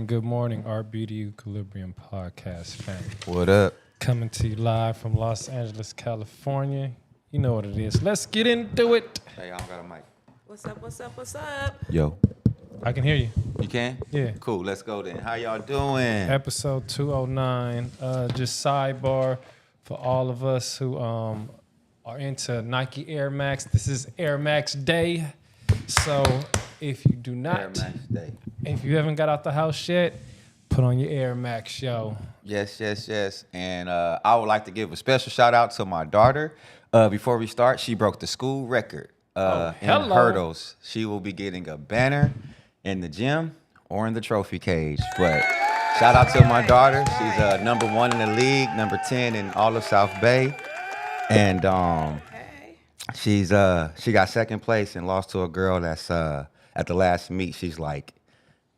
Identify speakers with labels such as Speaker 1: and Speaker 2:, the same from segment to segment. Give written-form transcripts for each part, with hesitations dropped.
Speaker 1: Good morning, Our Beauty Equilibrium podcast family.
Speaker 2: What up?
Speaker 1: Coming to you live from Los Angeles, California. You know what it is. Let's get into it.
Speaker 2: Hey, I don't got a mic.
Speaker 3: What's up, what's up, what's up?
Speaker 2: Yo.
Speaker 1: I can hear you.
Speaker 2: You can?
Speaker 1: Yeah.
Speaker 2: Cool, let's go then. How y'all doing?
Speaker 1: Episode 209. Just sidebar for all of us who are into Nike Air Max. This is Air Max Day. So if you do not,
Speaker 2: Air Max Day.
Speaker 1: If you haven't got out the house yet, put on your Air Max, yo.
Speaker 2: Yes. And I would like to give a special shout out to my daughter. Before we start, she broke the school record in hurdles. She will be getting a banner in the gym or in the trophy cage. But shout out to my daughter. She's number 1 in the league, number 10 in all of South Bay. And she got second place and lost to a girl that's at the last meet. She's like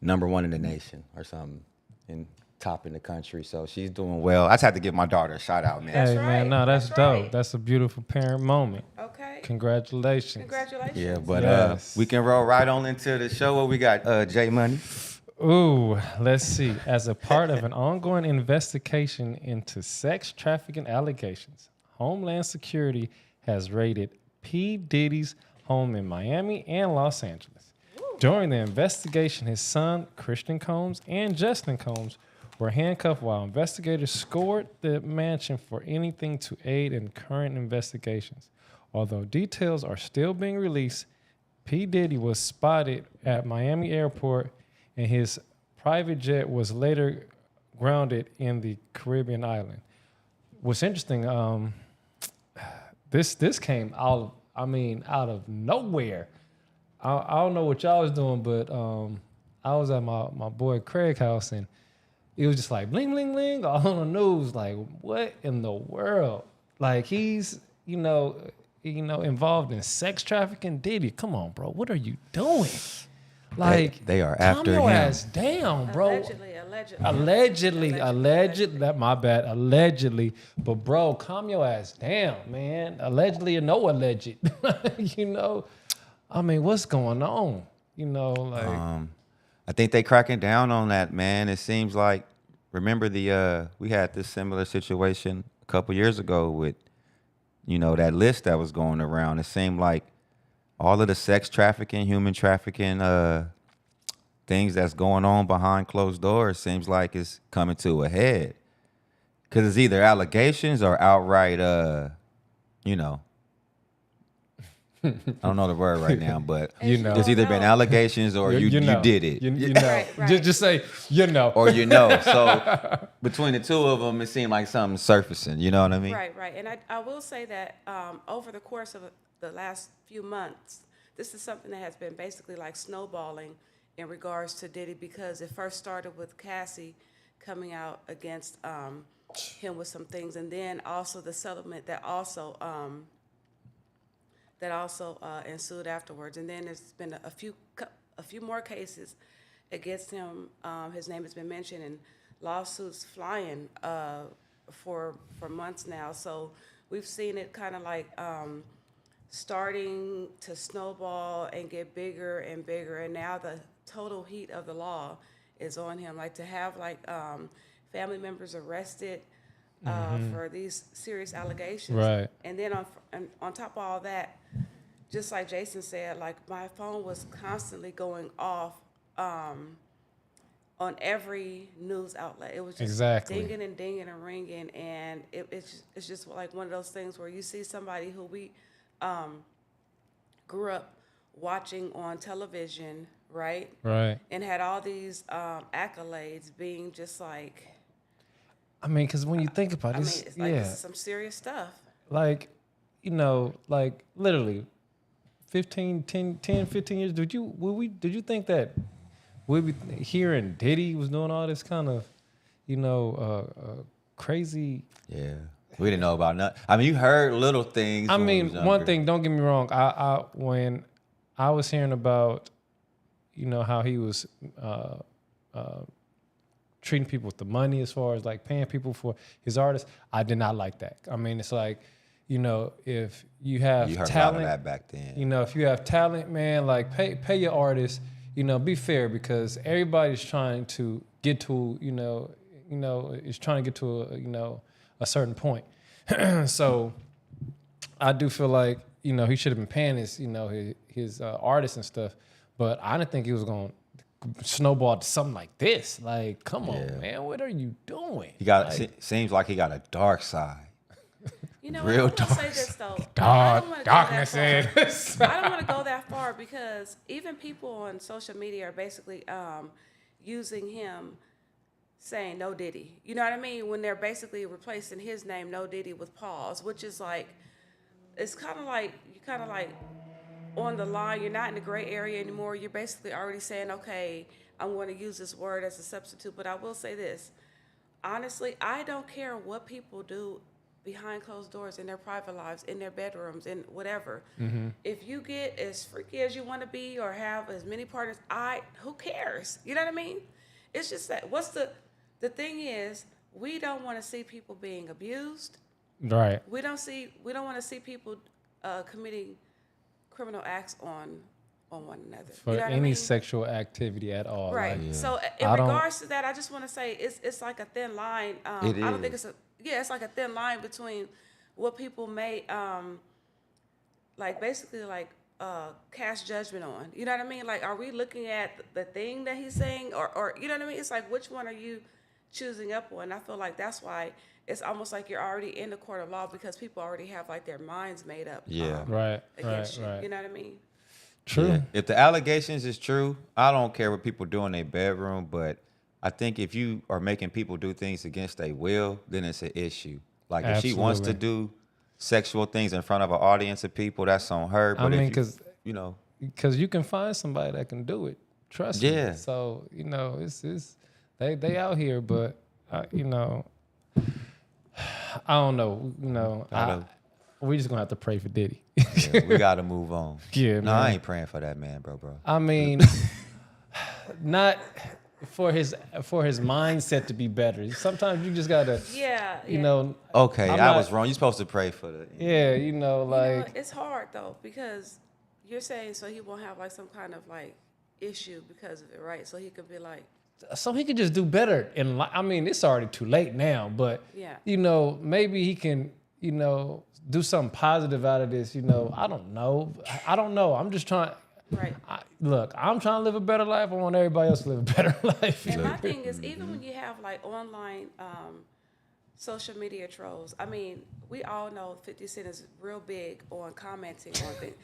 Speaker 2: number 1 in the nation or something, and top in the country. So she's doing well. I just had to give my daughter a shout out, man.
Speaker 1: Hey, man, no, that's dope. Right. That's a beautiful parent moment.
Speaker 3: Okay.
Speaker 1: Congratulations.
Speaker 2: Yeah, but we can roll right on into the show. What we got, J Money?
Speaker 1: Ooh, let's see. As a part of an ongoing investigation into sex trafficking allegations, Homeland Security has raided P. Diddy's home in Miami and Los Angeles. During the investigation, his son, Christian Combs, and Justin Combs were handcuffed while investigators scoured the mansion for anything to aid in current investigations. Although details are still being released, P. Diddy was spotted at Miami Airport, and his private jet was later grounded in the Caribbean island. What's interesting, this came out of nowhere. I don't know what y'all was doing, but I was at my boy Craig's house, and it was just like bling, bling, bling all on the news. Like, what in the world? Like, he's, involved in sex trafficking. Diddy, come on, bro. What are you doing? Like,
Speaker 2: they are after him.
Speaker 1: Calm your ass down, bro. Allegedly. Allegedly. But, bro, calm your ass down, man. Allegedly or no alleged. I mean, what's going on?
Speaker 2: I think they cracking down on that, man. It seems like, remember we had this similar situation a couple years ago with, that list that was going around. It seemed like all of the sex trafficking, human trafficking things that's going on behind closed doors seems like it's coming to a head. Because it's either allegations or outright, I don't know the word right now, but there's either been allegations or you did it.
Speaker 3: Right.
Speaker 1: Just say,
Speaker 2: Or So between the two of them, it seemed like something's surfacing. You know what I mean?
Speaker 3: Right. And I will say that over the course of the last few months, this is something that has been basically like snowballing in regards to Diddy, because it first started with Cassie coming out against him with some things, and then also the settlement that also ensued afterwards. And then there's been a few more cases against him. His name has been mentioned, and lawsuits flying for months now. So we've seen it kind of like starting to snowball and get bigger and bigger. And now the total heat of the law is on him. Like, to have family members arrested for these serious allegations.
Speaker 1: Right.
Speaker 3: And then on top of all that, just like Jason said, like, my phone was constantly going off on every news outlet. It was just dinging and ringing, and it's just like one of those things where you see somebody who we grew up watching on television, right?
Speaker 1: Right.
Speaker 3: And had all these accolades, being just like,
Speaker 1: I mean, because when you think about it,
Speaker 3: it's like, this is some serious stuff.
Speaker 1: Like, like literally 15 years, did you think that we be hearing Diddy was doing all this kind of, crazy?
Speaker 2: Yeah. We didn't know about nothing. I mean, you heard little things.
Speaker 1: I
Speaker 2: when we
Speaker 1: mean,
Speaker 2: was
Speaker 1: one
Speaker 2: younger.
Speaker 1: thing, don't get me wrong. When I was hearing about, how he was treating people with the money as far as like paying people for his artists, I did not like that. I mean, it's like, if you have
Speaker 2: You heard
Speaker 1: talent,
Speaker 2: a lot of that back then.
Speaker 1: if you have talent, man, like pay your artists, be fair, because everybody's trying to get to, is trying to get to a certain point. So I do feel like, he should have been paying his artists and stuff, but I didn't think he was going to snowball to something like this. Like, come on, man, what are you doing?
Speaker 2: He got seems like he got a dark side.
Speaker 3: I
Speaker 2: Real
Speaker 3: want to say this though.
Speaker 1: Darkness in.
Speaker 3: I don't want to go that far because even people on social media are basically using him saying no Diddy. You know what I mean? When they're basically replacing his name, no Diddy, with pause, which is like, it's kind of like, you're kind of like on the line. You're not in the gray area anymore. You're basically already saying, okay, I'm going to use this word as a substitute. But I will say this. Honestly, I don't care what people do behind closed doors in their private lives, in their bedrooms, in whatever. Mm-hmm. If you get as freaky as you want to be or have as many partners, who cares? You know what I mean? It's just that the thing is, we don't want to see people being abused.
Speaker 1: Right.
Speaker 3: We don't want to see people committing criminal acts on one another.
Speaker 1: For
Speaker 3: you know what
Speaker 1: any
Speaker 3: I mean?
Speaker 1: sexual activity at all.
Speaker 3: Right.
Speaker 1: Like,
Speaker 3: So in regards to that, I just want to say it's like a thin line. I don't think it's like a thin line between what people may like basically like cast judgment on. You know what I mean? Like, are we looking at the thing that he's saying, or you know what I mean? It's like, which one are you choosing up on? I feel like that's why it's almost like you're already in the court of law because people already have like their minds made up.
Speaker 2: Yeah.
Speaker 3: Against you. You know what I mean?
Speaker 1: True.
Speaker 2: Yeah. If the allegations is true, I don't care what people do in their bedroom, but I think if you are making people do things against their will, then it's an issue. Like if she wants to do sexual things in front of an audience of people, that's on her. But because
Speaker 1: you can find somebody that can do it. Trust me. So it's they out here, but I don't know. We just gonna have to pray for Diddy.
Speaker 2: We gotta move on.
Speaker 1: Yeah,
Speaker 2: no, I ain't praying for that man, bro.
Speaker 1: I mean, not for his mindset to be better. Sometimes you just gotta,
Speaker 2: Okay, I was wrong. You're supposed to pray for the.
Speaker 1: Yeah,
Speaker 3: it's hard though because you're saying so he won't have like some kind of like issue because of it, right? So he could be like.
Speaker 1: So he could just do better in life. I mean, it's already too late now, but maybe he can, do something positive out of this. I don't know. I'm just trying.
Speaker 3: Right.
Speaker 1: I'm trying to live a better life. I want everybody else to live a better life.
Speaker 3: And my thing is, even when you have like online social media trolls, I mean, we all know 50 Cent is real big on commenting on things.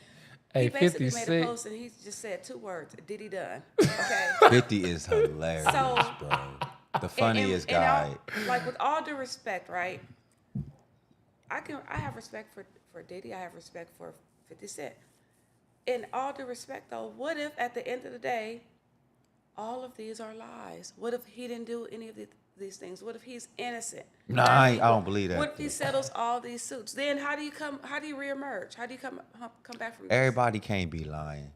Speaker 3: He basically made a post and he just said 2 words, Diddy done. Okay.
Speaker 2: 50 is hilarious, bro. The funniest guy.
Speaker 3: Like with all due respect, right? I have respect for Diddy. I have respect for 50 Cent. In all due respect, though, what if at the end of the day, all of these are lies? What if he didn't do any of these things? What if he's innocent?
Speaker 2: Nah, I don't believe that.
Speaker 3: What if he settles all these suits? Then how do you reemerge? How do you come back from this?
Speaker 2: Everybody can't be lying.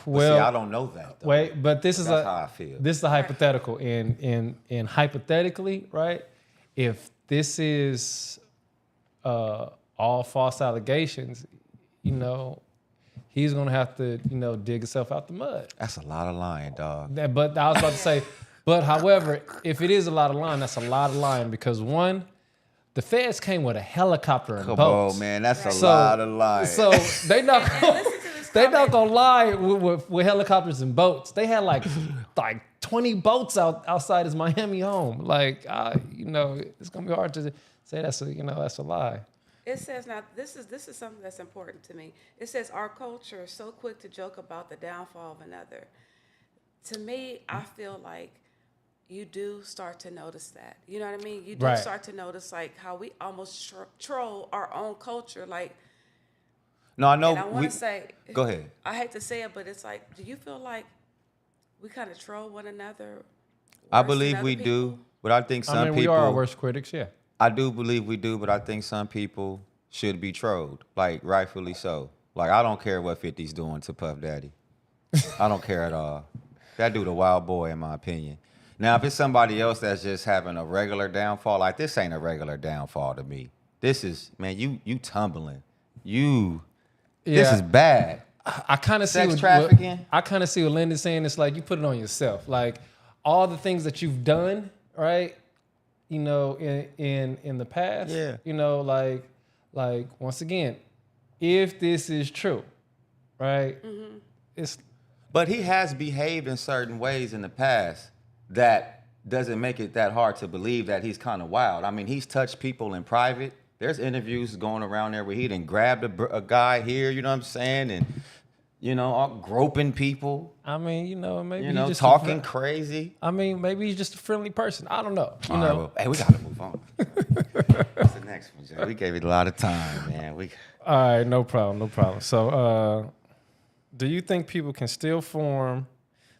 Speaker 1: Well,
Speaker 2: see, I don't know that. Though.
Speaker 1: Wait, but that's
Speaker 2: how I feel.
Speaker 1: This is a hypothetical. And hypothetically, right? If this is all false allegations, he's gonna have to, dig himself out the mud.
Speaker 2: That's a lot of lying, dog.
Speaker 1: But I was about to say, but however, if it is a lot of lying, that's a lot of lying because one, the feds came with a helicopter and boats.
Speaker 2: Come on, man, that's a lot of lying.
Speaker 1: So they not gonna lie with helicopters and boats. They had like 20 boats outside his Miami home. Like, it's gonna be hard to say that's a lie.
Speaker 3: It says now this is something that's important to me. It says our culture is so quick to joke about the downfall of another. To me, I feel like you do start to notice that. You know what I mean? You do start to notice like how we almost troll our own culture. Like
Speaker 2: No, I know.
Speaker 3: And I want to say,
Speaker 2: go ahead.
Speaker 3: I hate to say it, but it's like, do you feel like we kind of troll one another?
Speaker 2: I
Speaker 3: worse than
Speaker 2: believe
Speaker 3: other
Speaker 2: we
Speaker 3: people?
Speaker 2: do, but I think some
Speaker 1: I mean,
Speaker 2: people.
Speaker 1: we are our worst critics, yeah.
Speaker 2: I do believe we do, but I think some people should be trolled, like rightfully so. Like I don't care what 50's doing to Puff Daddy. I don't care at all. That dude a wild boy, in my opinion. Now, if it's somebody else that's just having a regular downfall, like this ain't a regular downfall to me. This is, man, you tumbling. This is bad.
Speaker 1: I kind of see
Speaker 2: Sex trafficking.
Speaker 1: I kind of see what Lynden's saying. It's like you put it on yourself. Like all the things that you've done, right? You know, in the past.
Speaker 2: Yeah.
Speaker 1: You know, like once again, if this is true, right?
Speaker 3: Mm-hmm.
Speaker 1: It's
Speaker 2: But he has behaved in certain ways in the past that doesn't make it that hard to believe that he's kind of wild. I mean, he's touched people in private. There's interviews going around there where he done grabbed a guy here, you know what I'm saying? And, you know, all groping people,
Speaker 1: I mean, you know, maybe
Speaker 2: you know,
Speaker 1: he's just
Speaker 2: talking crazy.
Speaker 1: I mean, maybe he's just a friendly person. I don't know. You
Speaker 2: All
Speaker 1: know,
Speaker 2: right, well, hey, we got to move on. What's the next one, Joe? We gave it a lot of time, man.
Speaker 1: all right, no problem. So, do you think people can still form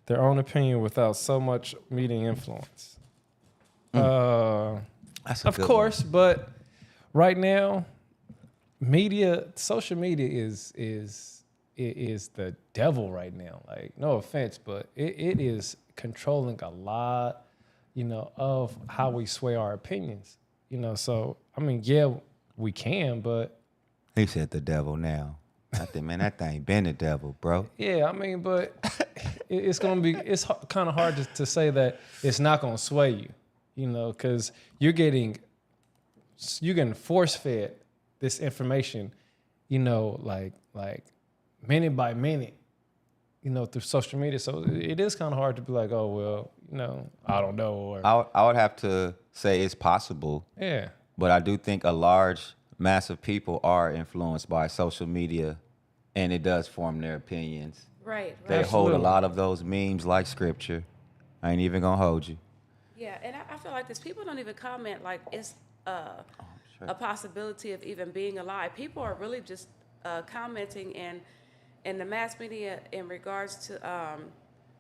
Speaker 1: their own opinion without so much media influence?
Speaker 2: That's a
Speaker 1: Of
Speaker 2: good
Speaker 1: course, but right now, social media is the devil right now. Like, no offense, but it is controlling a lot, you know, of how we sway our opinions. You know, so I mean, yeah, we can, but
Speaker 2: He said the devil now. I think, man, that thing been the devil, bro.
Speaker 1: yeah, I mean, but it's kind of hard to say that it's not gonna sway you, you know, because you're getting force fed this information, you know, like minute by minute, you know, through social media. So it is kind of hard to be like, oh well, you know, I don't know, or
Speaker 2: I would have to say it's possible,
Speaker 1: yeah,
Speaker 2: but I do think a large mass of people are influenced by social media, and it does form their opinions.
Speaker 3: Right,
Speaker 2: They
Speaker 3: right.
Speaker 2: hold a
Speaker 1: Absolutely.
Speaker 2: lot of those memes like scripture. I ain't even gonna hold you.
Speaker 3: Yeah, and I feel like this. People don't even comment like it's
Speaker 2: Sure.
Speaker 3: a possibility of even being alive. People are really just commenting in the mass media in regards to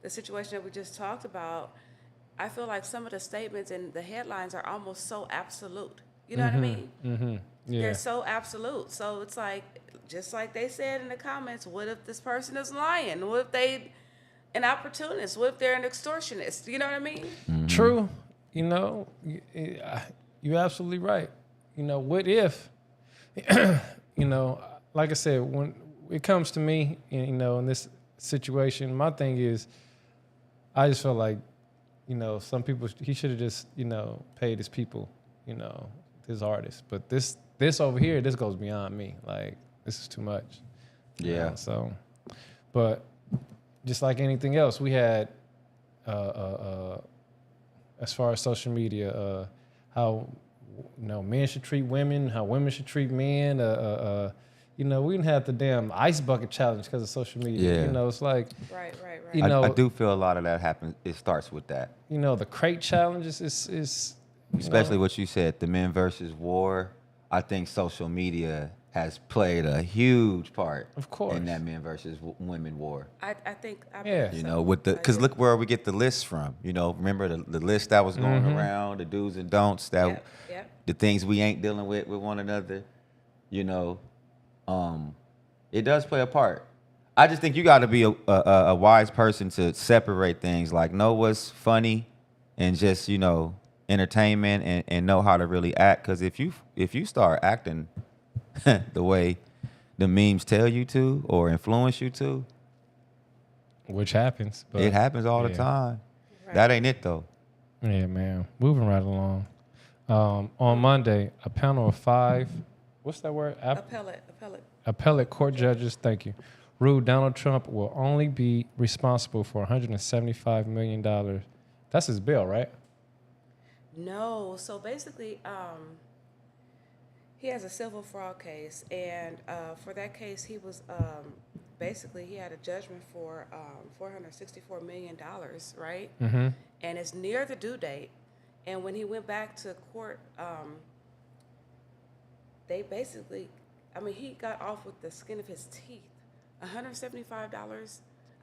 Speaker 3: the situation that we just talked about. I feel like some of the statements and the headlines are almost so absolute. You know what I mean?
Speaker 1: mm-hmm, yeah,
Speaker 3: They're so absolute. So it's like, just like they said in the comments, what if this person is lying? What if they an opportunist? What if they're an extortionist? You know what I mean?
Speaker 1: true. You know, you're absolutely right. You know, what if, you know, like I said, when it comes to me, you know, in this situation, my thing is, I just feel like, you know, some people, he should have just, you know, paid his people, you know, his artists. But this over here, this goes beyond me. Like, this is too much. you
Speaker 2: Yeah.
Speaker 1: know, so, but just like anything else, we had, as far as social media, how, you know, men should treat women, how women should treat men. You know, we didn't have the damn ice bucket challenge because of social media.
Speaker 2: Yeah.
Speaker 1: You know, it's like,
Speaker 3: Right.
Speaker 1: you
Speaker 2: I
Speaker 1: know,
Speaker 2: do feel a lot of that happens. It starts with that.
Speaker 1: you know, the crate challenges is you
Speaker 2: Especially
Speaker 1: know,
Speaker 2: what you said, the men versus war. I think social media has played a huge part,
Speaker 1: Of course.
Speaker 2: in that men versus women war.
Speaker 3: I think. I
Speaker 1: Yeah.
Speaker 3: believe
Speaker 2: You
Speaker 3: so.
Speaker 2: know, with the because look where we get the lists from. You know, remember the list that was going around, the do's and don'ts, that
Speaker 3: Yep.
Speaker 2: the things we ain't dealing with one another. You know, it does play a part. I just think you got to be a wise person to separate things, like know what's funny, and just, you know, entertainment, and know how to really act. Because if you start acting the way the memes tell you to or influence you to,
Speaker 1: which happens. But
Speaker 2: it happens all the
Speaker 1: yeah.
Speaker 2: time.
Speaker 3: Right.
Speaker 2: That ain't it though.
Speaker 1: Yeah, man. Moving right along. On Monday, a panel of 5, what's that word?
Speaker 3: Appellate.
Speaker 1: Appellate court judges, thank you, ruled Donald Trump will only be responsible for $175 million. That's his bill, right?
Speaker 3: No. So basically, he has a civil fraud case, and for that case, he was basically he had a judgment for $464 million, right?
Speaker 1: Mm-hmm.
Speaker 3: And it's near the due date. And when he went back to court, they basically I mean, he got off with the skin of his teeth. $175,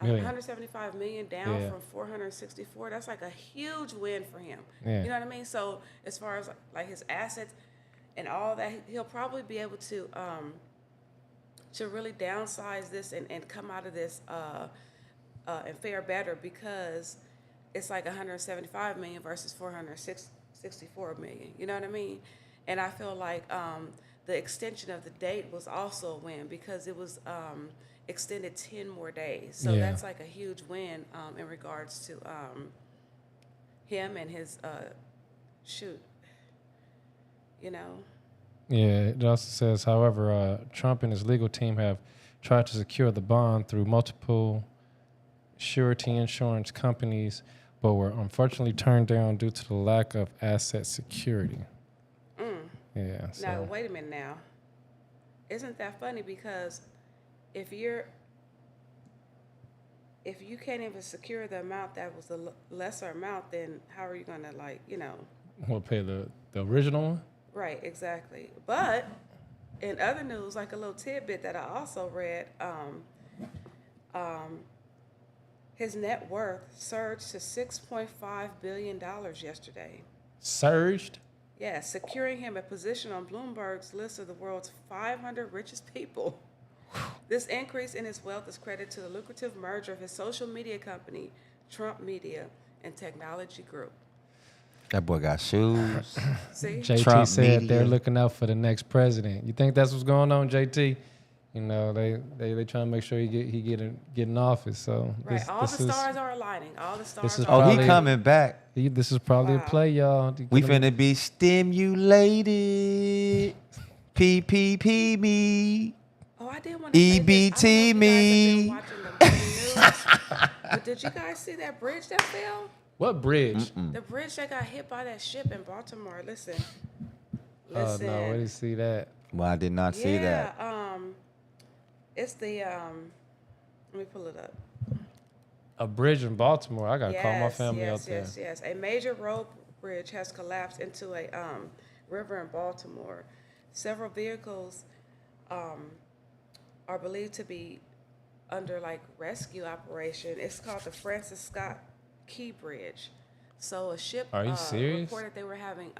Speaker 1: Million.
Speaker 3: 175 million down
Speaker 1: Yeah.
Speaker 3: from 464. That's like a huge win for him.
Speaker 1: Yeah.
Speaker 3: You know what I mean? So as far as like his assets and all that, he'll probably be able to really downsize this and come out of this and fare better, because it's like 175 million versus 464 million. You know what I mean? And I feel like the extension of the date was also a win, because it was extended 10 more days. So
Speaker 1: Yeah.
Speaker 3: that's like a huge win in regards to him and his you know.
Speaker 1: Yeah, it also says, however, Trump and his legal team have tried to secure the bond through multiple surety insurance companies, but were unfortunately turned down due to the lack of asset security. Yeah. So.
Speaker 3: Now, wait a minute now. Isn't that funny? Because if you can't even secure the amount that was the lesser amount, then how are you going to, like, you know?
Speaker 1: We'll pay the original one?
Speaker 3: Right, exactly. But in other news, like a little tidbit that I also read, his net worth surged to $6.5 billion yesterday.
Speaker 1: Surged?
Speaker 3: Yeah, securing him a position on Bloomberg's list of the world's 500 richest people. This increase in his wealth is credited to the lucrative merger of his social media company, Trump Media and Technology Group.
Speaker 2: That boy got shoes.
Speaker 3: See?
Speaker 1: JT
Speaker 2: Trump
Speaker 1: said
Speaker 2: media.
Speaker 1: they're looking out for the next president. You think that's what's going on, JT? You know, they trying to make sure he get in office. So
Speaker 3: Right, all the stars are aligning. All the stars
Speaker 1: is
Speaker 3: are
Speaker 2: Oh, he
Speaker 1: Probably-
Speaker 2: coming back.
Speaker 1: This is probably a play, y'all.
Speaker 2: We finna be stimulated. PPP me.
Speaker 3: Oh, I did want to say this.
Speaker 2: EBT
Speaker 3: I don't know if
Speaker 2: me.
Speaker 3: you guys have been watching the news, but did you guys see that bridge that fell?
Speaker 1: What bridge?
Speaker 3: The bridge that got hit by that ship in Baltimore. Listen.
Speaker 1: Oh no, where did you see that?
Speaker 2: Well, I did not see that.
Speaker 3: It's the let me pull it up.
Speaker 1: A bridge in Baltimore. I gotta call my family out there.
Speaker 3: Yes. A major road bridge has collapsed into a river in Baltimore. Several vehicles are believed to be under like rescue operation. It's called the Francis Scott Key Bridge. So a ship
Speaker 1: Are you serious?
Speaker 3: reported they were having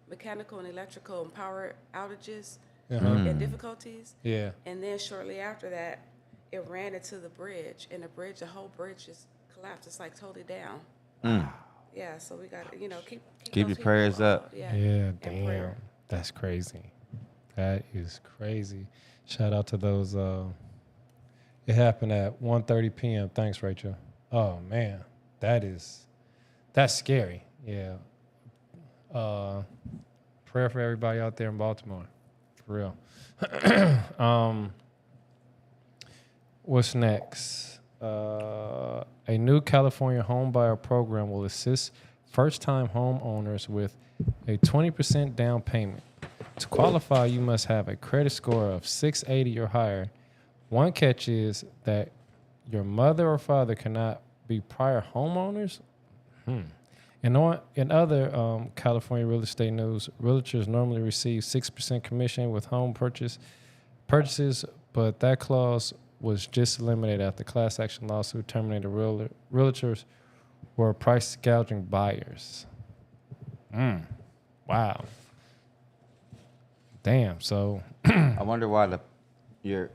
Speaker 3: mechanical and electrical and power outages
Speaker 1: Uh-huh.
Speaker 3: and difficulties.
Speaker 1: Yeah.
Speaker 3: And then shortly after that, it ran into the bridge, and the whole bridge just collapsed. It's like totally down. Yeah, so we got to, keep
Speaker 2: Keep
Speaker 3: those
Speaker 2: your
Speaker 3: people,
Speaker 2: prayers up.
Speaker 1: Yeah,
Speaker 3: in
Speaker 1: damn.
Speaker 3: prayer.
Speaker 1: That's crazy. That is crazy. Shout out to those. It happened at 1:30 p.m. Thanks, Rachel. Oh man, that's scary. Yeah. Prayer for everybody out there in Baltimore. For real. What's next? A new California home buyer program will assist first-time homeowners with a 20% down payment. To qualify, you must have a credit score of 680 or higher. One catch is that your mother or father cannot be prior homeowners. In other California real estate news, realtors normally receive 6% commission with home purchases, but that clause was just eliminated after class action lawsuit terminated realtors were price gouging buyers. Wow. Damn. So
Speaker 2: I wonder why your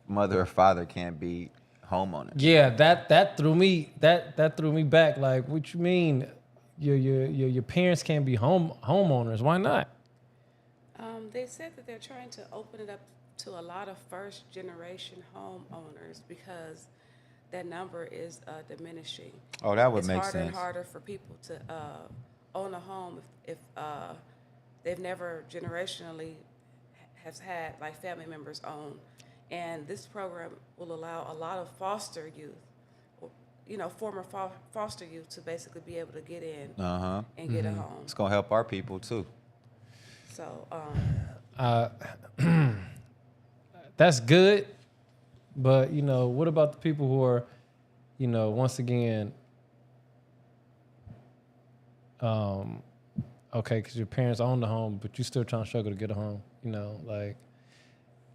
Speaker 2: mother or father can't be homeowners.
Speaker 1: yeah, that threw me back. Like, what you mean? Your parents can't be homeowners? Why not?
Speaker 3: They said that they're trying to open it up to a lot of first-generation homeowners because that number is diminishing.
Speaker 2: Oh, that would
Speaker 3: It's
Speaker 2: make
Speaker 3: harder
Speaker 2: sense.
Speaker 3: and harder for people to own a home if they've never generationally has had like family members own. And this program will allow a lot of foster youth, former foster youth, to basically be able to get in and get a home.
Speaker 2: It's gonna help our people too.
Speaker 3: So,
Speaker 1: That's good, but what about the people who are, once again, okay, because your parents own the home, but you still trying to struggle to get a home. Like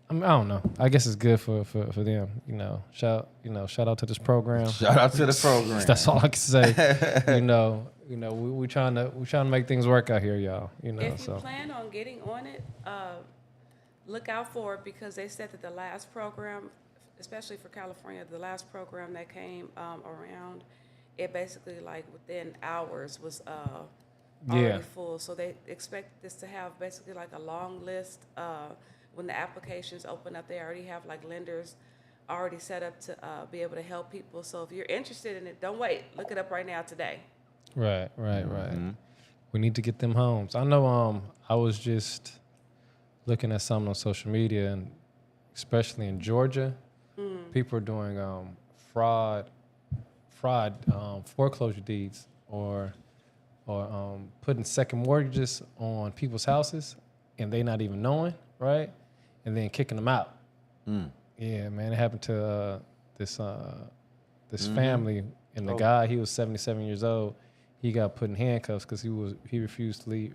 Speaker 1: I mean, I don't know. I guess it's good for them. Shout out to this program.
Speaker 2: Shout out to the program.
Speaker 1: That's all I can say. We trying to make things work out here, y'all.
Speaker 3: If you plan on getting on it, look out for it because they said that the last program, especially for California, the last program that came around, it basically like within hours was already full. So they expect this to have basically like a long list. When the applications open up, they already have like lenders already set up to be able to help people. So if you're interested in it, don't wait. Look it up right now today.
Speaker 1: Right. We need to get them homes. I know. I was just looking at something on social media, and especially in Georgia, people are doing fraud foreclosure deeds or putting second mortgages on people's houses, and they not even knowing, right? And then kicking them out. Yeah, man, it happened to this family, and the guy, he was 77 years old. He got put in handcuffs because he refused to leave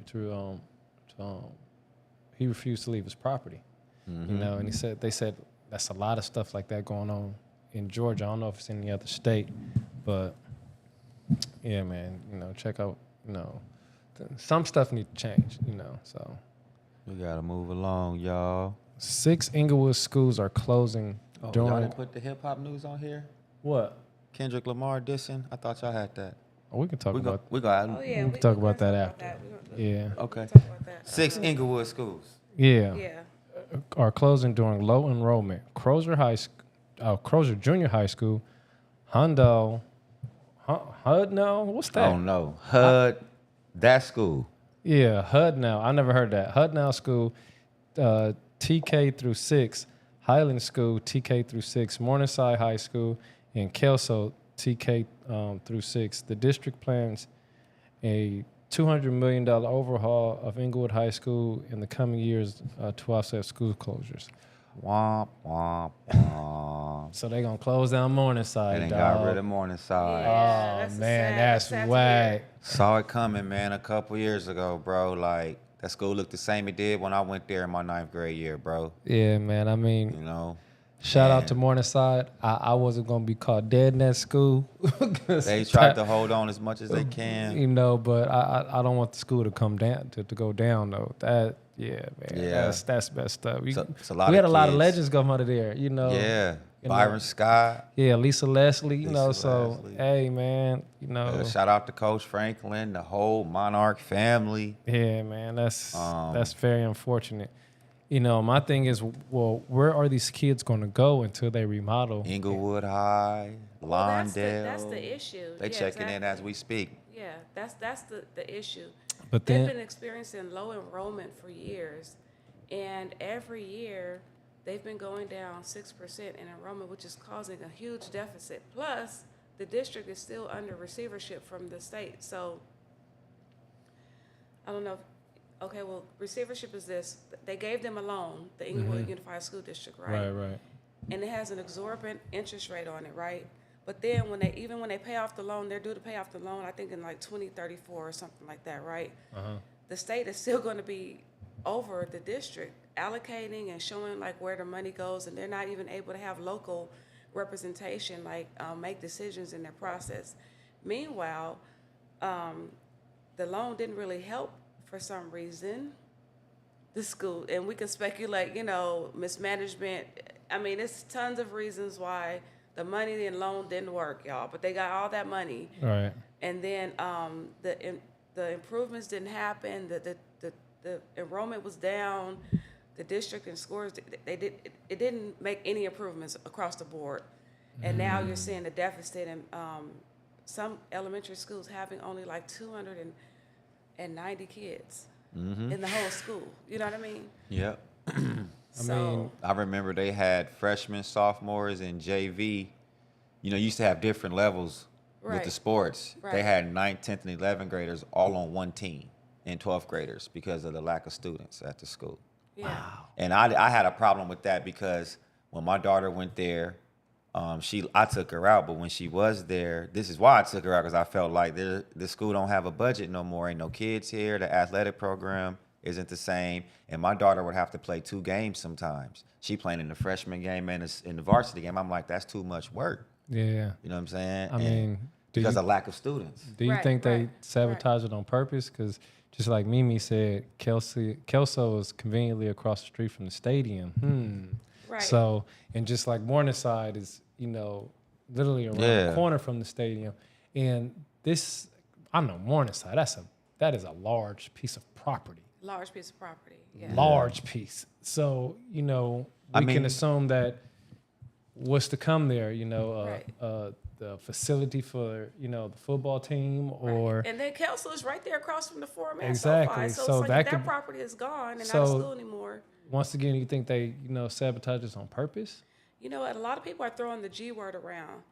Speaker 1: he refused to leave his property. And they said that's a lot of stuff like that going on in Georgia. I don't know if it's in any other state, but yeah, man, check out, some stuff need to change, so.
Speaker 2: We gotta move along, y'all.
Speaker 1: 6 Inglewood schools are closing during.
Speaker 2: Y'all didn't put the hip hop news on here?
Speaker 1: What?
Speaker 2: Kendrick Lamar dissing? I thought y'all had that.
Speaker 1: Oh, we can talk about.
Speaker 2: We got.
Speaker 3: Oh yeah,
Speaker 1: we can talk about that after. Yeah.
Speaker 2: Okay.
Speaker 3: Talk about that.
Speaker 2: 6 Inglewood schools.
Speaker 1: Yeah.
Speaker 3: Yeah.
Speaker 1: Are closing during low enrollment. Crozer Junior High School, Hudnall. What's that?
Speaker 2: Oh no, HUD. That school.
Speaker 1: Yeah, Hudnall. I never heard that. Hudnall School, TK through 6, Highland School, TK through 6, Morningside High School, and Kelso, TK through 6. The district plans a $200 million overhaul of Inglewood High School in the coming years to offset school closures.
Speaker 2: Womp, womp, womp.
Speaker 1: So they're going to close down Morningside,
Speaker 2: And they
Speaker 1: dog.
Speaker 2: got rid of Morningside.
Speaker 3: Yeah,
Speaker 1: Oh, man, that's
Speaker 3: sad
Speaker 1: whack.
Speaker 2: Saw it coming, man, a couple years ago, bro. Like, that school looked the same it did when I went there in my 9th grade year, bro.
Speaker 1: Yeah, man. I mean, shout out to
Speaker 2: man.
Speaker 1: Morningside. I wasn't going to be caught dead in that school.
Speaker 2: They tried to hold on as much as they can.
Speaker 1: But I don't want the school to come down, to go down, though. That, yeah, man.
Speaker 2: Yeah.
Speaker 1: That's messed up.
Speaker 2: It's a
Speaker 1: We had a lot of
Speaker 2: kids.
Speaker 1: legends come out of there,
Speaker 2: Yeah. Byron Scott.
Speaker 1: Yeah, Lisa Leslie, so,
Speaker 2: Leslie.
Speaker 1: hey, man,
Speaker 2: Shout out to Coach Franklin, the whole Monarch family.
Speaker 1: Yeah, man, that's very unfortunate. My thing is, well, where are these kids going to go until they remodel?
Speaker 2: Inglewood High, Lynden.
Speaker 3: That's the issue.
Speaker 2: They checking in as we speak.
Speaker 3: Yeah, that's the issue.
Speaker 1: But
Speaker 3: They've
Speaker 1: then,
Speaker 3: been experiencing low enrollment for years, and every year they've been going down 6% in enrollment, which is causing a huge deficit. Plus, the district is still under receivership from the state. So, I don't know. Okay, well, receivership is this. They gave them a loan, the Inglewood Unified School District, right?
Speaker 1: right.
Speaker 3: And it has an exorbitant interest rate on it, right? But then when they pay off the loan, they're due to pay off the loan, I think in like 2034 or something like that, right? The state is still going to be over the district, allocating and showing like where the money goes, and they're not even able to have local representation, like make decisions in their process. Meanwhile, the loan didn't really help for some reason the school, and we can speculate, mismanagement. I mean, it's tons of reasons why the money and loan didn't work, y'all, but they got all that money.
Speaker 1: Right.
Speaker 3: And then the improvements didn't happen. The enrollment was down. The district and scores, it didn't make any improvements across the board. And now you're seeing a deficit, and some elementary schools having only like 290 kids in the whole school. You know what I mean?
Speaker 2: Yep.
Speaker 3: So,
Speaker 2: I remember they had freshmen, sophomores, and JV. Used to have different levels with the sports.
Speaker 3: Right.
Speaker 2: They had 9th, 10th, and 11th graders all on one team, and 12th graders because of the lack of students at the school.
Speaker 3: yeah.
Speaker 2: Wow. And I had a problem with that because when my daughter went there, I took her out, but when she was there, this is why I took her out, because I felt like the school don't have a budget no more. Ain't no kids here. The athletic program isn't the same. And my daughter would have to play 2 games sometimes. She playing in the freshman game and in the varsity game. I'm like, that's too much work.
Speaker 1: Yeah.
Speaker 2: You know what I'm saying?
Speaker 1: I mean,
Speaker 2: because of lack of students.
Speaker 1: Do you think they sabotage it on purpose? Because just like Mimi said, Kelso is conveniently across the street from the stadium.
Speaker 3: Right.
Speaker 1: So, and just like Morningside is, literally around the corner from the stadium. And this, I know Morningside, that is a large piece of property.
Speaker 3: Large piece of property, yeah.
Speaker 1: Large piece. So, we can assume that what's to come there, the facility for, the football team or...
Speaker 3: And then Kelso is right there across from the Forum and
Speaker 1: exactly.
Speaker 3: SoFi. So it's like that property is gone and not a school anymore.
Speaker 1: Once again, you think they, sabotage this on purpose?
Speaker 3: You know what? A lot of people are throwing the G word around.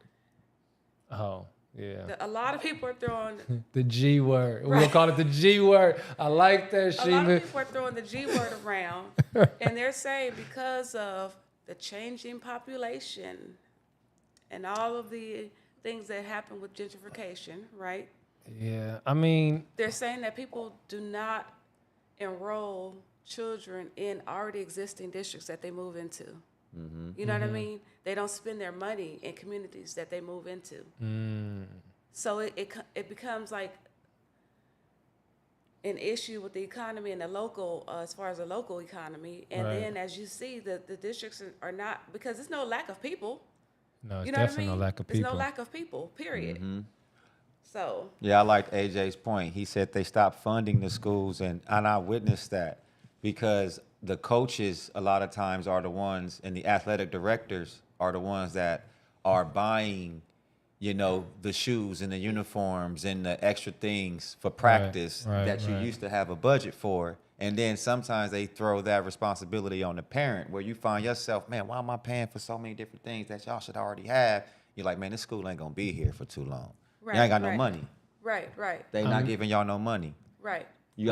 Speaker 1: Oh, yeah.
Speaker 3: A lot of people are throwing...
Speaker 1: the G word. We'll call it the G word. I like that, Shima.
Speaker 3: A lot of people are throwing the G word around. And they're saying because of the changing population and all of the things that happen with gentrification, right?
Speaker 1: Yeah, I mean...
Speaker 3: They're saying that people do not enroll children in already existing districts that they move into. Mm-hmm. You know what I mean? They don't spend their money in communities that they move into. So it becomes like an issue with the economy and the local, as far as the local economy. And then as you see, the districts are not, because there's no lack of people.
Speaker 1: No, it's definitely no lack of people.
Speaker 3: There's no lack of people, period. Mm-hmm. So.
Speaker 2: Yeah, I liked AJ's point. He said they stopped funding the schools, and I witnessed that because the coaches a lot of times are the ones, and the athletic directors are the ones that are buying, the shoes and the uniforms and the extra things for practice that you used to have a budget for. And then sometimes they throw that responsibility on the parent where you find yourself, man, why am I paying for so many different things that y'all should already have? You're like, man, this school ain't going to be here for too long. You ain't got no money.
Speaker 3: Right.
Speaker 2: They not giving y'all no money.
Speaker 3: Right.
Speaker 2: You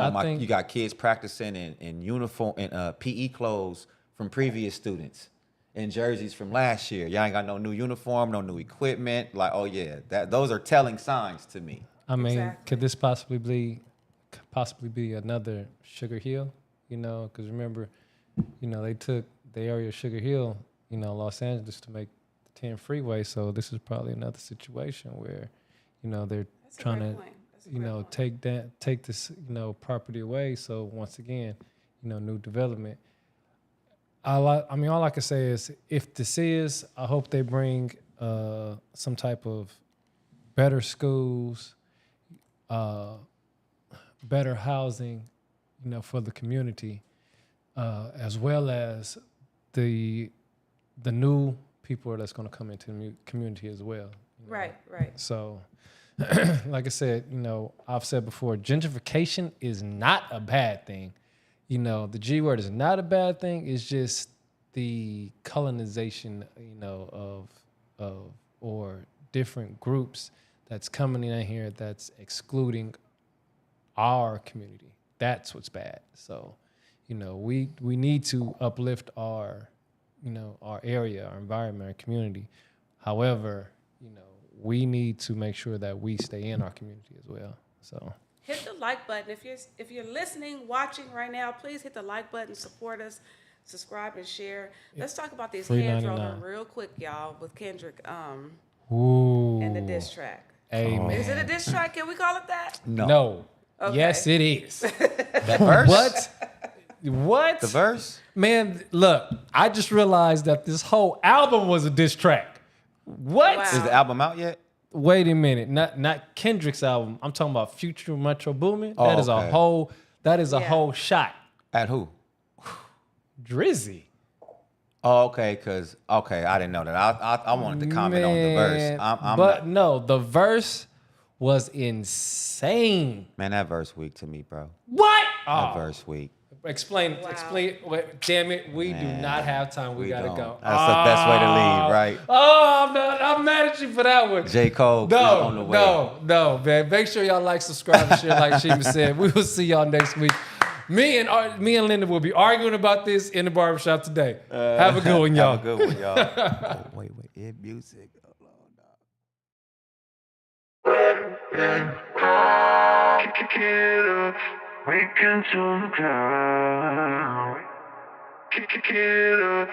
Speaker 2: got kids practicing in uniform and PE clothes from previous students and jerseys from last year. Y'all ain't got no new uniform, no new equipment. Like, oh yeah, those are telling signs to me.
Speaker 1: I mean, could this possibly be another Sugar Hill? Because remember, they took the area of Sugar Hill, Los Angeles, to make the 10 freeway. So this is probably another situation where, they're trying to take this property away. So once again, new development. All I can say is, if this is, I hope they bring some type of better schools, better housing, for the community, as well as the new people that's going to come into the community as well.
Speaker 3: Right.
Speaker 1: So, like I said, I've said before, gentrification is not a bad thing. The G word is not a bad thing. It's just the colonization, of or different groups that's coming in here that's excluding our community. That's what's bad. So, we need to uplift our, our area, our environment, our community. However, we need to make sure that we stay in our community as well. So
Speaker 3: hit the like button. If you're listening, watching right now, please hit the like button, support us, subscribe and share. Let's talk about these hands rolling real quick, y'all, with Kendrick and the diss track.
Speaker 1: Amen.
Speaker 3: Is it a diss track? Can we call it that?
Speaker 1: No. Okay. Yes, it is.
Speaker 2: That verse?
Speaker 1: What?
Speaker 2: The verse?
Speaker 1: Man, look, I just realized that this whole album was a diss track. What?
Speaker 3: Wow.
Speaker 2: Is the album out yet?
Speaker 1: Wait a minute. Not Kendrick's album. I'm talking about Future Metro Boomin.
Speaker 2: Oh,
Speaker 1: that is a whole shot.
Speaker 2: At who?
Speaker 1: Drizzy.
Speaker 2: Oh, okay, I didn't know that. I wanted to comment on the verse.
Speaker 1: No, the verse was insane.
Speaker 2: Man, that verse weak to me, bro.
Speaker 1: What?
Speaker 2: That verse weak.
Speaker 1: Explain. Wait, damn it, we do not have time. We gotta go.
Speaker 2: That's the best way to leave, right?
Speaker 1: Oh, I'm mad at you for that one.
Speaker 2: J. Cole is on the way.
Speaker 1: No, man. Make sure y'all like, subscribe, and share. Like Shima said, we will see y'all next week. Me and Lynden will be arguing about this in the barbershop today. Have a good one, y'all.
Speaker 2: Have a good one, y'all. Wait. It music. Hold on.
Speaker 4: Waking to the ground. Kick it up.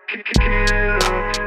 Speaker 4: Kick it up.